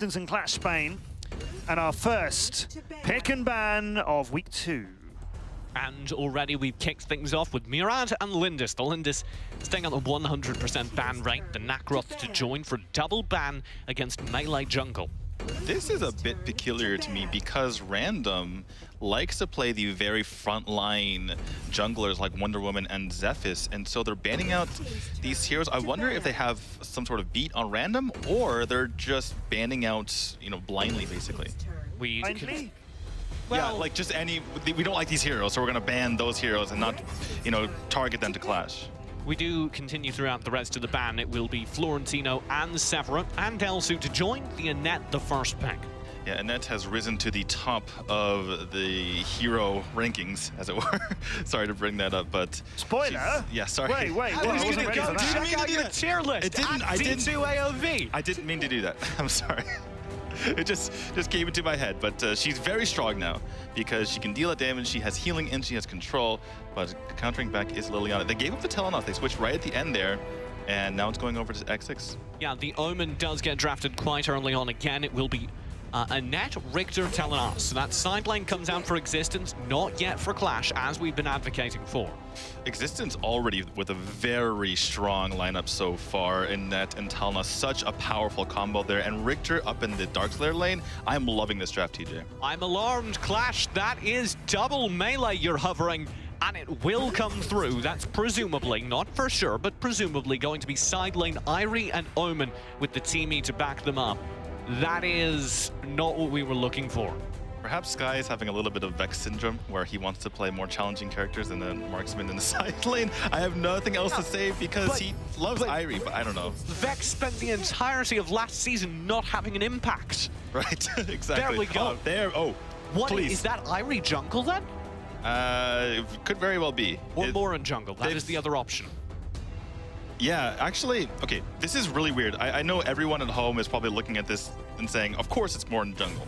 x6tence and Qlash Spain, and our first pick and ban of week 2. And already we've kicked things off with Murad and Lindis. The Lindis staying on the 100% ban rate, the Nacroth to join for double ban against melee jungle. This is a bit peculiar to me because Random likes to play the very frontline junglers like Wonder Woman and Zephys, and so they're banning out these heroes. I wonder if they have some sort of beat on Random, or they're just banning out, you know, blindly, basically. Well, yeah, like just we don't like these heroes, so we're gonna ban those heroes and not, you know, target them to clash. we do continue throughout the rest of the ban. It will be Florentino and Severa and Elsu to join the Annette, the first pick. Yeah, Annette has risen to the top of the hero rankings, as it were. Sorry to bring that up, but... Spoiler? Yeah, sorry. Wait, I was gonna go check out your tier list at D2 AOV. I didn't mean to do that. I'm sorry. It just came into my head, but she's very strong now because she can deal a damage, she has healing, and she has control, but countering back is Liliana. They gave up the Telenaut, they switched right at the end there, and now it's going over to X6. Yeah, the Omen does get drafted quite early on again. It will be Annette, Richter, Telenaut. So that side lane comes out for Existence, not yet for Qlash, as we've been advocating for. Existence already with a very strong lineup so far. Annette and Talna, such a powerful combo there. And Richter up in the Darkslayer lane. I'm loving this draft, TJ. I'm alarmed, Qlash. That is double melee you're hovering, and it will come through. That's presumably, not for sure, but presumably going to be side lane Irie and Omen with the teamie to back them up. That is not what we were looking for. Perhaps Sky is having a little bit of Vex syndrome, where he wants to play more challenging characters than the marksman in the side lane. I have nothing else to say because he loves Irie, but I don't know. Vex spent the entirety of last season not having an impact. Right, exactly. There we go. Oh, there, oh, What, please. is that Irie jungle then? It could very well be. Or more in jungle, that is the other option. Yeah, actually, okay, this is really weird. I know everyone at home is probably looking at this and saying, of course it's Morn jungle.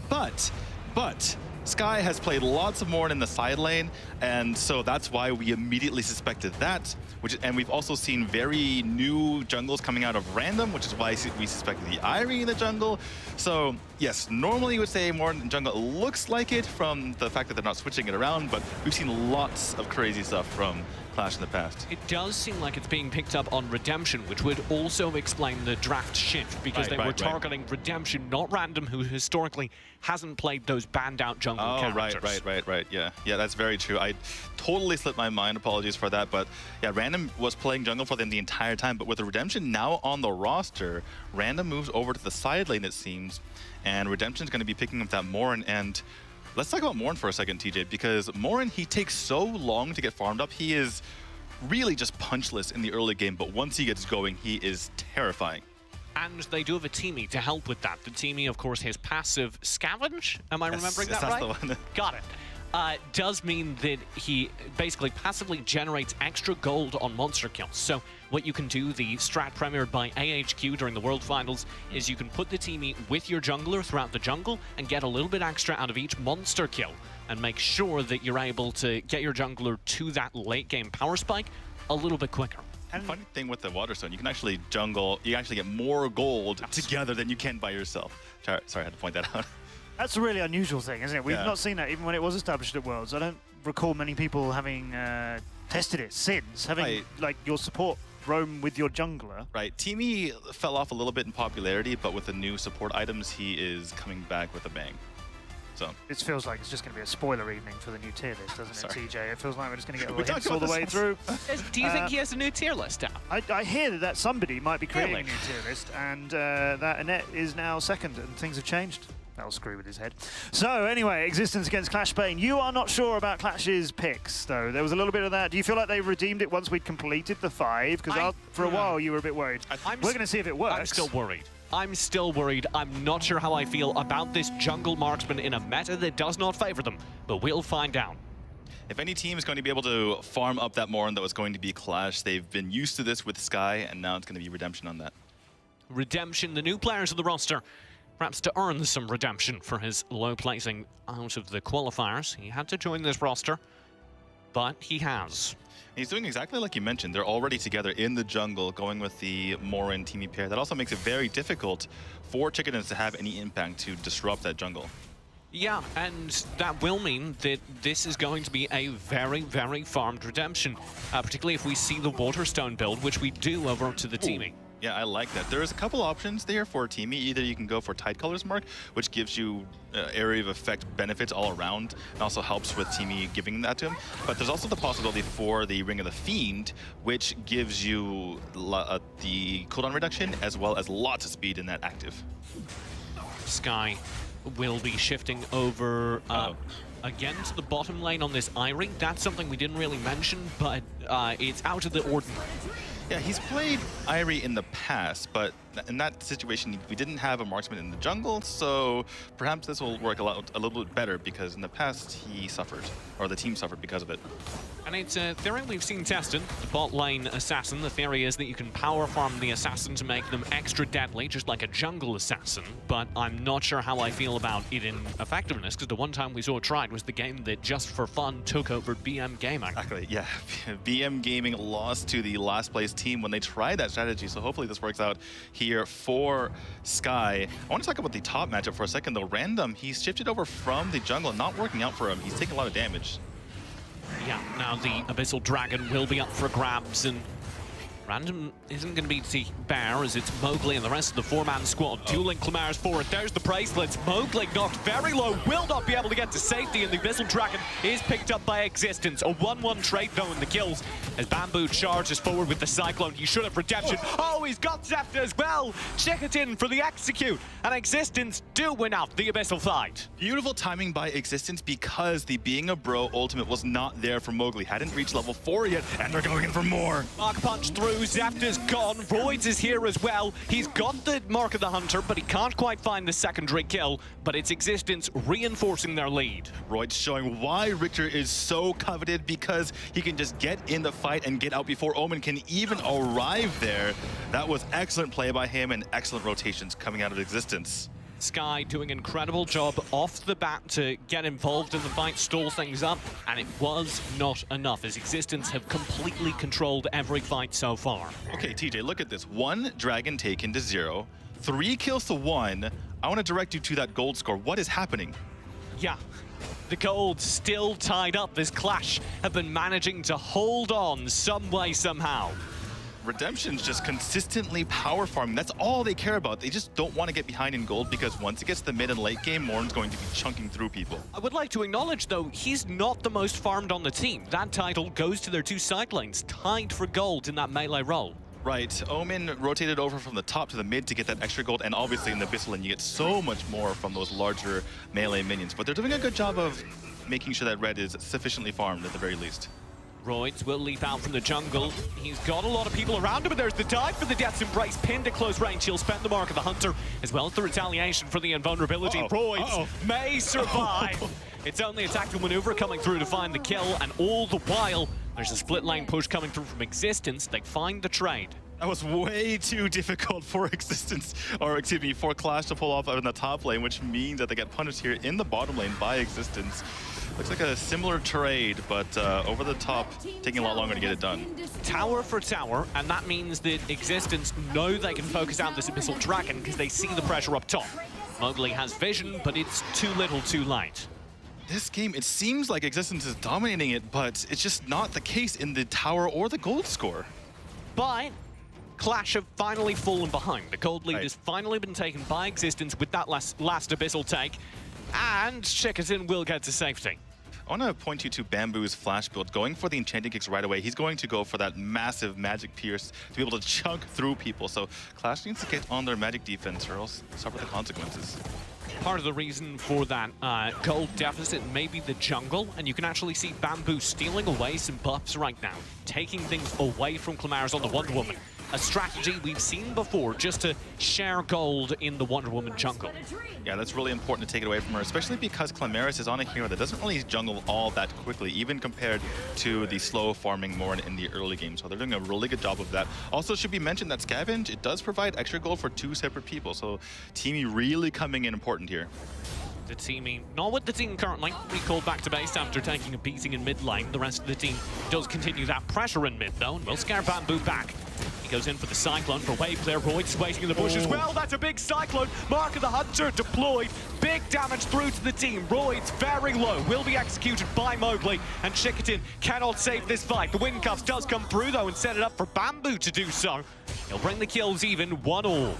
But Sky has played lots of Morn in the side lane, and so that's why we immediately suspected that. And we've also seen very new jungles coming out of Random, which is why we suspected the Irie in the jungle. So yes, normally you would say Morn in jungle looks like it from the fact that they're not switching it around, but we've seen lots of crazy stuff from Qlash in the past. It does seem like it's being picked up on Redemption, which would also explain the draft shift, because they were targeting Redemption, not Random, who historically hasn't played those banned out jungle characters. Right. Yeah, that's very true. I totally slipped my mind. Apologies for that. But yeah, Random was playing jungle for them the entire time. But with the Redemption now on the roster, Random moves over to the side lane, it seems, and Redemption's going to be picking up that Morn. And let's talk about Morn for a second, TJ, because Morn, he takes so long to get farmed up. He is really just punchless in the early game, but once he gets going, he is terrifying. And they do have a teamie to help with that. The teamie, of course, his passive Scavenge. Am I remembering that right? That's the one. Got it. Does mean that he basically passively generates extra gold on monster kills. So what you can do, the strat premiered by AHQ during the World Finals, is you can put the teamie with your jungler throughout the jungle and get a little bit extra out of each monster kill and make sure that you're able to get your jungler to that late game power spike a little bit quicker. And funny thing with the Waterstone, you can actually jungle, you actually get more gold together than you can by yourself. Sorry, I had to point that out. That's a really unusual thing, isn't it? We've not seen that even when it was established at Worlds. I don't recall many people having tested it since, having like your support roam with your jungler. Right. Teamy fell off a little bit in popularity, but with the new support items, he is coming back with a bang. So it feels like it's just going to be a spoiler evening for the new tier list, doesn't it, TJ? It feels like we're just going to get all the hints all the way through. Do you think he has a new tier list out? I hear that somebody might be creating a new tier list, and that Annette is now second, and things have changed. That'll screw with his head. So anyway, Existence against Qlash Spain. You are not sure about Qlash's picks, though. There was a little bit of that. Do you feel like they redeemed it once we'd completed the 5? Because for a while you were a bit worried. We're going to see if it works. I'm still worried. I'm not sure how I feel about this jungle marksman in a meta that does not favor them, but we'll find out. If any team is going to be able to farm up that Morn that was going to be Qlash, they've been used to this with Sky, and now it's going to be Redemption on that. Redemption, the new players of the roster, perhaps to earn some redemption for his low placing out of the qualifiers. He had to join this roster. but he has. He's doing exactly like you mentioned. They're already together in the jungle, going with the Morin teamy pair. That also makes it very difficult for x6tence to have any impact to disrupt that jungle. Yeah, and that will mean that this is going to be a very, very farmed redemption, particularly if we see the Waterstone build, which we do over to the teaming. Yeah, I like that. There's a couple options there for Teamy. Either you can go for Tide Colors Mark, which gives you area of effect benefits all around, and also helps with Teamy giving that to him. But there's also the possibility for the Ring of the Fiend, which gives you the cooldown reduction, as well as lots of speed in that active. Sky will be shifting over again to the bottom lane on this Irie. That's something we didn't really mention, but it's out of the ordinary. Yeah, he's played Irie in the past, but in that situation, we didn't have a marksman in the jungle, so perhaps this will work a little bit better, because in the past he suffered, or the team suffered because of it. And it's a theory we've seen tested, the bot lane assassin. The theory is that you can power farm the assassin to make them extra deadly, just like a jungle assassin, but I'm not sure how I feel about it in effectiveness, because the one time we saw it tried was the game that just for fun took over BM Gaming. Exactly, yeah. BM Gaming lost to the last place team when they tried that strategy, so hopefully this works out here for Sky. I want to talk about the top matchup for a second, though. Random, he's shifted over from the jungle, not working out for him. He's taking a lot of damage. Yeah, now the Abyssal Dragon will be up for grabs, and Random isn't going to be the bear, as it's Mowgli and the rest of the four-man squad. Dueling Clamars forward. There's the bracelets. Mowgli knocked very low, will not be able to get to safety, and the Abyssal Dragon is picked up by x6tence. A 1-1 trade, though, in the kills, as Bamboo charges forward with the Cyclone. He should have redemption. Oh, he's got Zephyr as well. x6tence for the execute, and x6tence do win out the Abyssal fight. Beautiful timing by x6tence, because the Being a Bro ultimate was not there for Mowgli. Hadn't reached level 4 yet, and they're going in for more. Mark Punch through. Zephyr's gone. Roids is here as well. He's got the Mark of the Hunter, but he can't quite find the secondary kill. But it's x6tence reinforcing their lead. Roids showing why Richter is so coveted, because he can just get in the fight and get out before Omen can even arrive there. That was excellent play by him, and excellent rotations coming out of x6tence. Sky doing an incredible job off the bat to get involved in the fight, stall things up, and it was not enough, as x6tence have completely controlled every fight so far. Okay, TJ, look at this. 1 dragon taken to 0, 3 kills to 1. I want to direct you to that gold score. What is happening? Yeah, the gold still tied up. This Qlash have been managing to hold on some way, somehow. Redemption's just consistently power farming. That's all they care about. They just don't want to get behind in gold, because once it gets to the mid and late game, Morin's going to be chunking through people. I would like to acknowledge, though, he's not the most farmed on the team. That title goes to their 2 side lanes, tied for gold in that melee role. Right, Omen rotated over from the top to the mid to get that extra gold, and obviously in the Abyssal lane you get so much more from those larger melee minions. But they're doing a good job of making sure that red is sufficiently farmed at the very least. Roids will leap out from the jungle. He's got a lot of people around him, but there's the dive for the Death's Embrace, pinned at close range. He'll spend the Mark of the Hunter, as well as the retaliation for the invulnerability. Roids may survive. It's only a tactical maneuver coming through to find the kill, and all the while, there's a split lane push coming through from x6tence. They find the trade. That was way too difficult for x6tence, or excuse me, for Qlash to pull off in the top lane, which means that they get punished here in the bottom lane by x6tence. Looks like a similar trade, but over the top, taking a lot longer to get it done. Tower for tower, and that means that x6tence know they can focus out this Abyssal Dragon because they see the pressure up top. Mowgli has vision, but it's too little too late. This game, it seems like x6tence is dominating it, but it's just not the case in the tower or the gold score. But Qlash have finally fallen behind. The gold lead has finally been taken by x6tence with that last Abyssal take, and x6tence will get to safety. I want to point you to Bamboo's flash build. Going for the enchanting kicks right away, he's going to go for that massive magic pierce to be able to chunk through people. So Qlash needs to get on their magic defense, or else suffer the consequences. Part of the reason for that gold deficit may be the jungle, and you can actually see Bamboo stealing away some buffs right now, taking things away from Clamars on the Wonder Woman. A strategy we've seen before, just to share gold in the Wonder Woman jungle. Yeah, that's really important to take it away from her, especially because Clamars is on a hero that doesn't really jungle all that quickly, even compared to the slow farming Morin in the early game. So they're doing a really good job of that. Also, should be mentioned that Scavenge, it does provide extra gold for 2 separate people. So Teamy really coming in important here. The teaming, not with the team currently. Recalled back to base after taking a beating in mid lane. The rest of the team does continue that pressure in mid though, and will scare Bamboo back. He goes in for the Cyclone for wave clear. Royd's waiting in the bush as well. That's a big Cyclone. Mark of the Hunter deployed. Big damage through to the team. Royd's very low. Will be executed by Mowgli. And x6tence cannot save this fight. The Windcuffs does come through though and set it up for Bamboo to do so. He'll bring the kills even 1-all.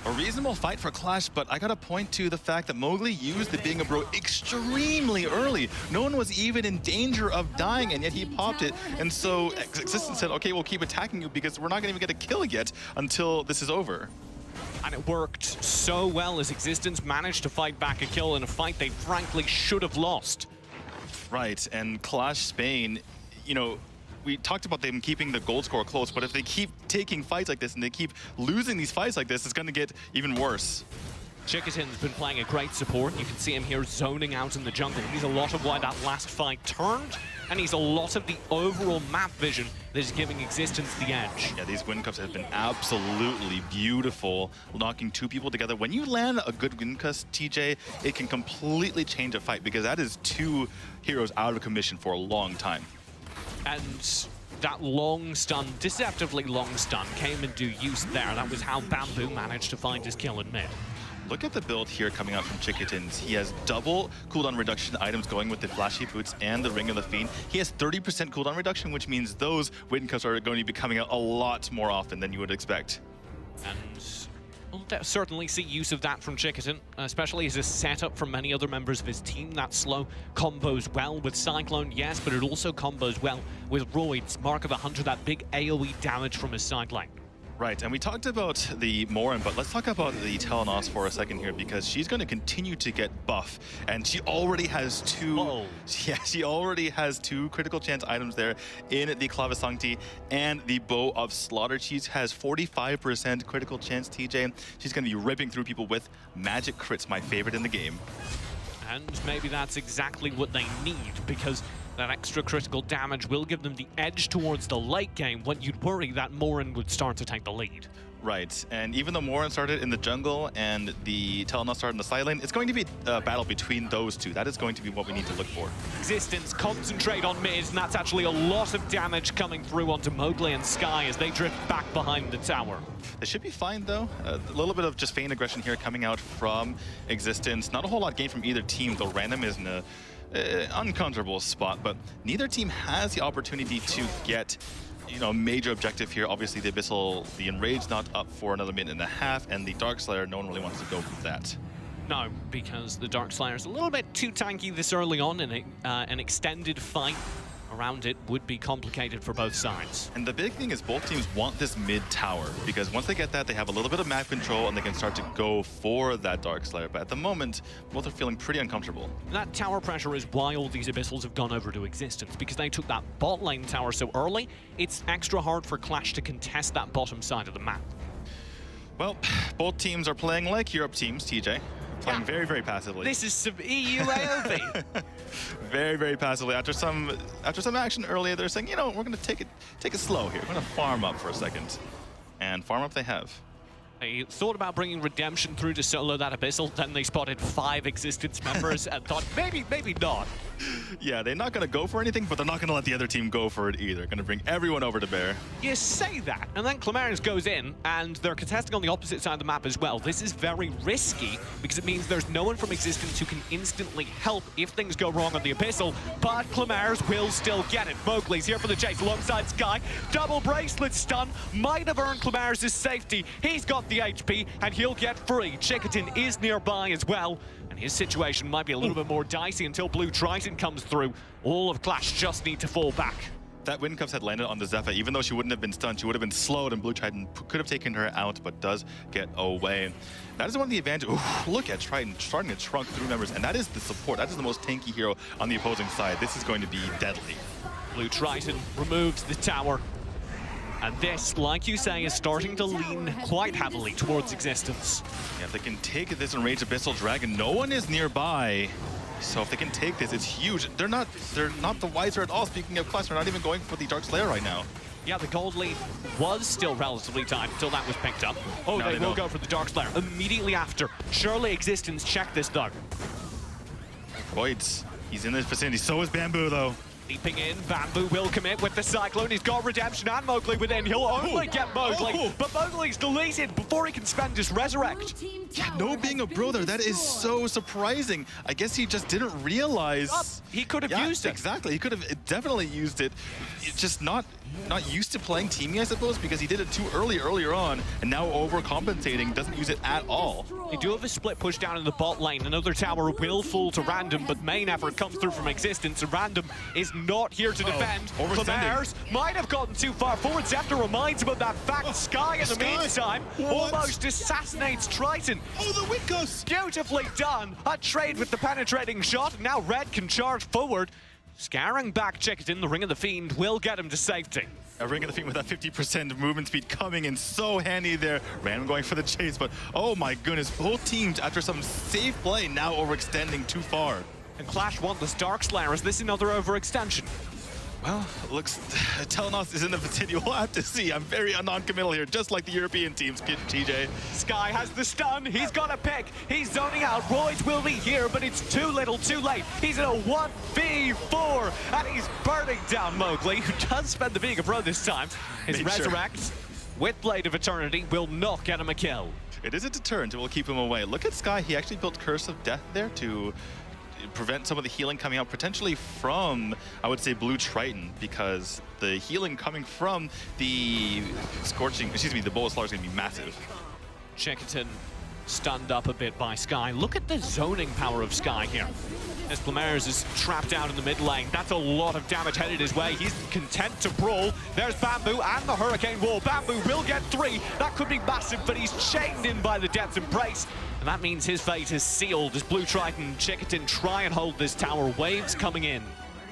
A reasonable fight for Qlash, but I gotta point to the fact that Mowgli used the Being a Bro extremely early. No one was even in danger of dying, and yet he popped it. And so x6tence said, okay, we'll keep attacking you because we're not gonna even get a kill yet until this is over. And it worked so well as x6tence managed to fight back a kill in a fight they frankly should have lost. Right, and Qlash Spain, you know, we talked about them keeping the gold score close, but if they keep taking fights like this and they keep losing these fights like this, it's going to get even worse. x6tence's been playing a great support. You can see him here zoning out in the jungle. He's a lot of why that last fight turned, and he's a lot of the overall map vision that is giving x6tence the edge. Yeah, these Windcuffs have been absolutely beautiful, knocking two people together. When you land a good Windcuff, TJ, it can completely change a fight because that is two heroes out of commission for a long time. And that long stun, deceptively long stun, came into use there. That was how Bamboo managed to find his kill in mid. Look at the build here coming out from x6tence. He has double cooldown reduction items going with the flashy boots and the Ring of the Fiend. He has 30% cooldown reduction, which means those Windcuffs are going to be coming out a lot more often than you would expect. And we'll certainly see use of that from x6tence, especially as a setup for many other members of his team. That slow combos well with Cyclone, yes, but it also combos well with Royd's Mark of the Hunter, that big AoE damage from his side lane. Right, and we talked about the Morin, but let's talk about the Telenos for a second here because she's going to continue to get buff, and she already has two. Yeah, she already has two critical chance items there in the Clava Sancti and the Bow of Slaughter. She has 45% critical chance, TJ. She's going to be ripping through people with magic crits, my favorite in the game. And maybe that's exactly what they need, because that extra critical damage will give them the edge towards the late game when you'd worry that Morin would start to take the lead. Right, and even though Morin started in the jungle and the Telenos started in the side lane, it's going to be a battle between those two. That is going to be what we need to look for. x6tence concentrate on mid, and that's actually a lot of damage coming through onto Mowgli and Sky as they drift back behind the tower. They should be fine though. A little bit of just feign aggression here coming out from x6tence. Not a whole lot gained from either team, though Random is in a uncomfortable spot, but neither team has the opportunity to get, you know, a major objective here. Obviously the Abyssal, the Enrage not up for another minute and a half, and the Darkslayer, no one really wants to go for that. No, because the Darkslayer is a little bit too tanky this early on, and an extended fight around it would be complicated for both sides. And the big thing is both teams want this mid tower, because once they get that, they have a little bit of map control and they can start to go for that Darkslayer. But at the moment, both are feeling pretty uncomfortable. That tower pressure is why all these Abyssals have gone over to x6tence, because they took that bot lane tower so early. It's extra hard for Qlash to contest that bottom side of the map. Well, both teams are playing like Europe teams, TJ. Playing very, very passively. This is some EU AoV. Very, very passively. After some action earlier, they're saying, you know, we're going to take it slow here. We're going to farm up for a second. And farm up they have. They thought about bringing Redemption through to solo that Abyssal, then they spotted 5 x6tence members and thought, maybe not. Yeah, they're not going to go for anything, but they're not going to let the other team go for it either. Going to bring everyone over to bear. You say that, and then Clamarius goes in, and they're contesting on the opposite side of the map as well. This is very risky, because it means there's no one from x6tence who can instantly help if things go wrong on the Abyssal, but Clamarius will still get it. Mowgli's here for the chase alongside Sky. Double bracelet stun might have earned Clamarius' safety. He's got the HP, and he'll get free. x6tence is nearby as well, and his situation might be a little bit more dicey until Blue Triton comes through. All of Qlash just need to fall back. That Windcuffs had landed on the Zephyr. Even though she wouldn't have been stunned, she would have been slowed, and Blue Triton could have taken her out, but does get away. That is one of the advantages. Ooh, look at Triton starting to trunk through members, and that is the support. That is the most tanky hero on the opposing side. This is going to be deadly. Blue Triton removes the tower. And this, like you say, is starting to lean quite heavily towards x6tence. Yeah, if they can take this Enraged Abyssal Dragon, no one is nearby. So if they can take this, it's huge. They're not the wiser at all. Speaking of Qlash, they're not even going for the Darkslayer right now. Yeah, the gold lead was still relatively tight until that was picked up. Oh, they will go for the Darkslayer immediately after. Surely x6tence check this though. Voids, he's in the vicinity. So is Bamboo, though. Leaping in, Bamboo will commit with the Cyclone. He's got Redemption and Mowgli within. He'll only get Mowgli, but Mowgli's deleted before he can spend his Resurrect. Yeah, no being a bro there, that is so surprising. I guess he just didn't realize. He could have used it. Exactly, he could have definitely used it. It's just not used to playing teaming, I suppose, because he did it too earlier on, and now overcompensating, doesn't use it at all. They do have a split push down in the bot lane. Another tower will fall to Random, but main effort comes through from Existence, and Random is not here to defend. Clamairs might have gotten too far forward. Zephyr reminds him of that fact. Sky, in the meantime, almost assassinates Triton. Oh, the Winkos! Beautifully done. A trade with the penetrating shot. Now Red can charge forward. Scaring back Chicken, the Ring of the Fiend will get him to safety. A Ring of the Fiend with that 50% movement speed coming in so handy there. Random going for the chase, but oh my goodness, both teams, after some safe play, now overextending too far. And Qlash want this Dark Slayer. Is this another overextension? Well, looks Telenos is in the vicinity. We'll have to see. I'm very non-committal here, just like the European teams, TJ. Sky has the stun. He's got a pick. He's zoning out. Royd will be here, but it's too little, too late. He's in a 1v4, and he's burning down Mowgli, who does spend the being a pro this time. His Resurrect with Blade of Eternity will not get him a kill. It is a deterrent. It will keep him away. Look at Sky. He actually built Curse of Death there to prevent some of the healing coming out potentially from, I would say, Blue Triton, because the healing coming from the the Boa Slar is going to be massive. Chicken stunned up a bit by Sky. Look at the zoning power of Sky here. As Clamairs is trapped out in the mid lane. That's a lot of damage headed his way. He's content to brawl. There's Bamboo and the Hurricane Wall. Bamboo will get 3. That could be massive, but he's chained in by the Death's Embrace. And that means his fate is sealed as Blue Triton and Chicken try and hold this tower. Waves coming in.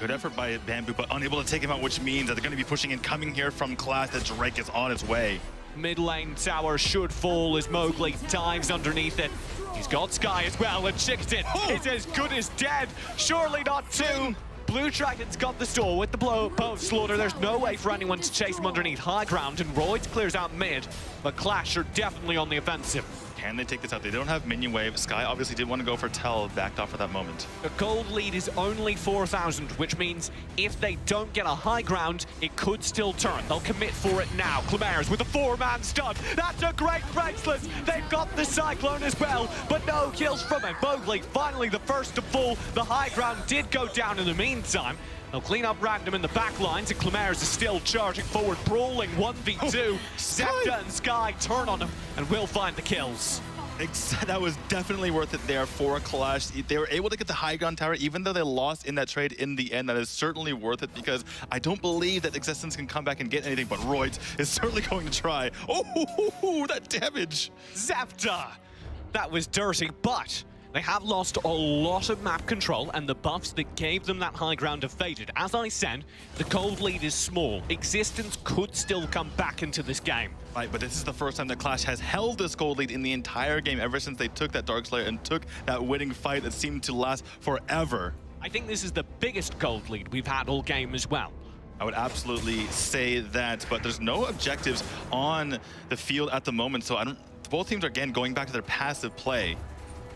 Good effort by Bamboo, but unable to take him out, which means that they're going to be pushing in, coming here from Qlash. The Drake is on its way. Mid lane tower should fall as Mowgli dives underneath it. He's got Sky as well, and Chicken is as good as dead. Surely not 2. Blue Triton's got the store with the bow of slaughter. There's no way for anyone to chase him underneath high ground, and Royd clears out mid, but Qlash are definitely on the offensive. Can they take this out? They don't have minion wave. Sky obviously didn't want to go for Tell, backed off at that moment. The gold lead is only 4,000, which means if they don't get a high ground, it could still turn. They'll commit for it now. Clamairs with a 4-man stun. That's a great bracelet. They've got the Cyclone as well, but no kills from it. Mowgli finally the first to fall. The high ground did go down in the meantime. They'll clean up Random in the back lines, and Clamairs is still charging forward, brawling 1v2. Zepta and Sky turn on him and will find the kills. That was definitely worth it there for Qlash. They were able to get the high ground tower, even though they lost in that trade in the end. That is certainly worth it, because I don't believe that Existence can come back and get anything, but Royd is certainly going to try. Oh, that damage. Zepta! That was dirty, but they have lost a lot of map control, and the buffs that gave them that high ground have faded. As I said, the gold lead is small. Existence could still come back into this game. Right, but this is the first time that Qlash has held this gold lead in the entire game, ever since they took that Dark Slayer and took that winning fight that seemed to last forever. I think this is the biggest gold lead we've had all game as well. I would absolutely say that, but there's no objectives on the field at the moment, so both teams are, again, going back to their passive play.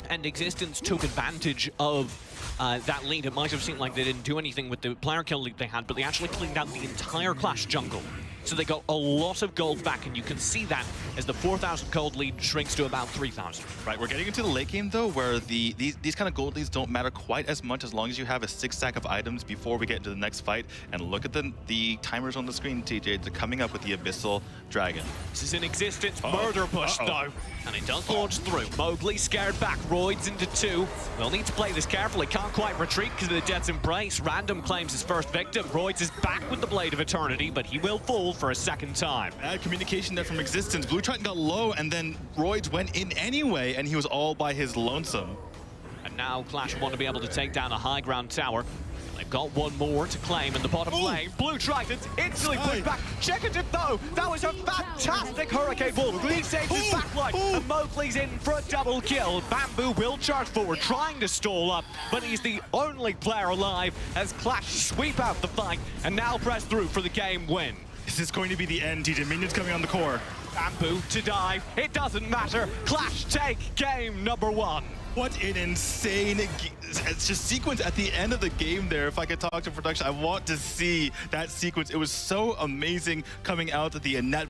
And Existence took advantage of that lead. It might have seemed like they didn't do anything with the player kill lead they had, but they actually cleaned out the entire Qlash jungle. So they got a lot of gold back, and you can see that as the 4,000 gold lead shrinks to about 3,000. Right, we're getting into the late game, though, where these kind of gold leads don't matter quite as much as long as you have a 6-stack of items before we get into the next fight. And look at the timers on the screen, TJ. They're coming up with the Abyssal Dragon. This is an Existence murder push, though. And it does launch through. Mowgli scared back. Royd's into 2. We'll need to play this carefully. Can't quite retreat because of the Death's Embrace. Random claims his first victim. Royd's is back with the Blade of Eternity, but he will fall for a second time. Bad communication there from Existence. Blue Triton got low, and then Royd's went in anyway, and he was all by his lonesome. And now Qlash want to be able to take down a high ground tower. They've got one more to claim in the bottom lane. Blue Tritons instantly pushed back. Check it though. That was a fantastic Hurricane Wall. He saves his backline, and Mowgli's in for a double kill. Bamboo will charge forward, trying to stall up, but he's the only player alive as Qlash sweep out the fight and now press through for the game win. This is going to be the end, TJ. Minions coming on the core. Bamboo to dive. It doesn't matter. Qlash take game number 1. What an insane it's just sequence at the end of the game there. If I could talk to production, I want to see that sequence. It was so amazing coming out at the net